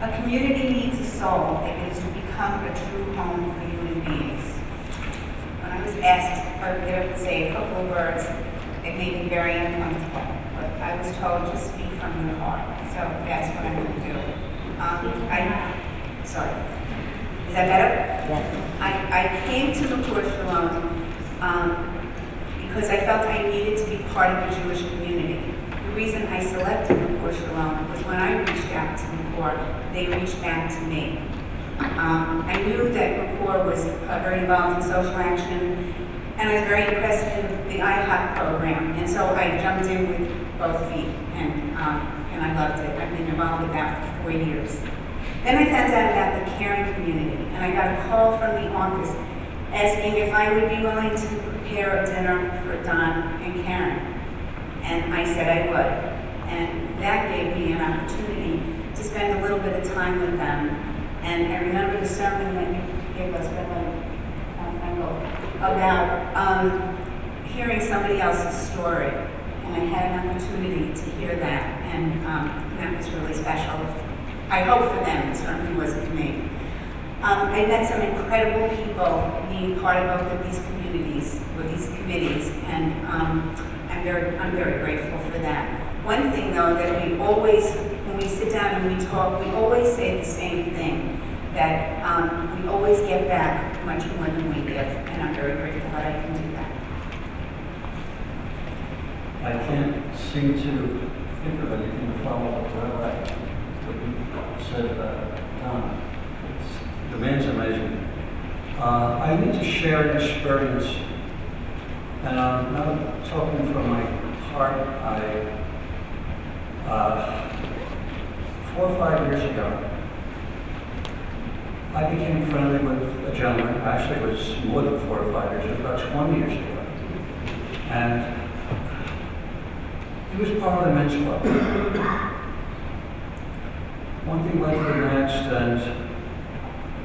A community needs a soul if it is to become a true home for human beings. When I was asked if I would get up and say a couple of words, it made me very uncomfortable. But I was told to speak from the heart, so that's what I'm going to do. Sorry. Is that better? Yes. I came to the Court Shalom because I felt I needed to be part of the Jewish community. The reason I selected the Court Shalom was when I reached out to the Court, they reached back to me. I knew that McCord was very involved in social action, and I was very interested in the IHOP program, and so I jumped in with both feet, and I loved it. I've been involved with that for 4 years. Then I found out about the caring community, and I got a call from the office asking if I would be willing to prepare a dinner for Don and Karen, and I said I would, and that gave me an opportunity to spend a little bit of time with them. And I remember the sermon that you gave us about hearing somebody else's story, and I had an opportunity to hear that, and that was really special. I hope for them, it certainly was for me. I met some incredible people being part of both of these communities, or these committees, and I'm very grateful for that. One thing though, that we always, when we sit down and we talk, we always say the same thing, that we always get back much more than we give, and I'm very grateful that I can do that. I can't seem to think of anything to follow up what you said about Don. The man's amazing. I need to share an experience, and I'm not talking from my heart. 4 or 5 years ago, I became friendly with a gentleman. Actually, it was more than 4 or 5 years. It was about 20 years ago. And he was part of the men's club. One thing led to the next, and a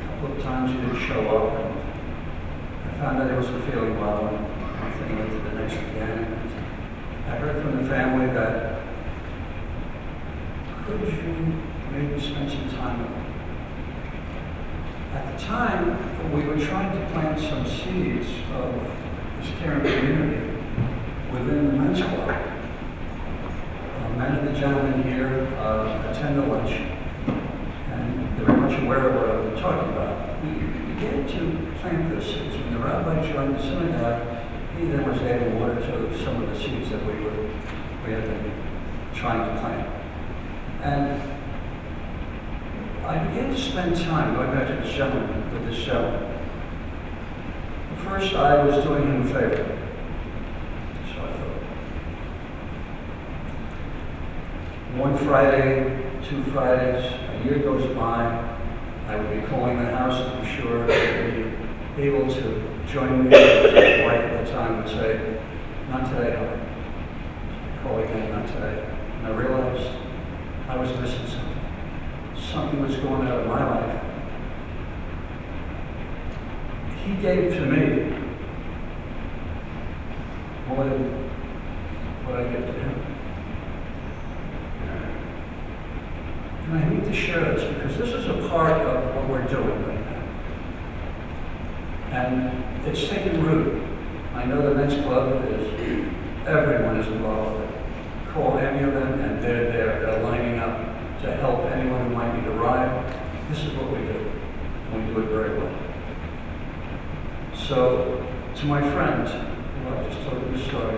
couple of times he didn't show up. And I found out he wasn't feeling well, and one thing led to the next again. And I heard from the family that, could you maybe spend some time with him? At the time, we were trying to plant some seeds of this caring community within the men's club. Many of the gentlemen here attend the lunch, and they're much aware of what I'm talking about. We began to plant those seeds. When the rabbi joined the synagogue, he then was adding water to some of the seeds that we had been trying to plant. And I began to spend time going back to this gentleman, with this gentleman. First, I was doing him a favor. So I thought. One Friday, 2 Fridays, a year goes by, I would be calling the house to be sure they would be able to join me. My wife at the time would say, not today, Helen. Call again, not today. And I realized I was missing something. Something was going out of my life. He gave to me more than what I give to him. And I need to share this because this is a part of what we're doing right now. And it's taken root. I know the men's club is, everyone is involved with it. Call any of them and they're there, they're lining up to help anyone who might need a ride. This is what we do. And we do it very well. So, to my friend, who I just told you the story,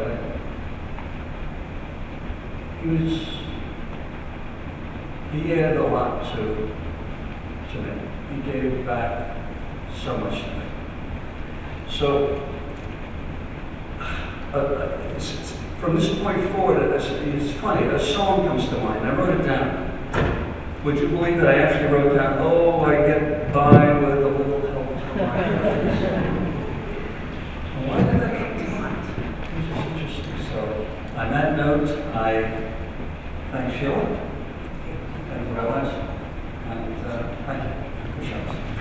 he added a lot to me. He gave back so much to me. So, from this point forward, it's funny, a song comes to mind. I wrote it down. Would you believe that I actually wrote down, oh, I get by with a little help from my friends? Why did that come to mind? It was just interesting. So, on that note, I thank Sheila. Thank you, Rabbis. And thank you. Good shows.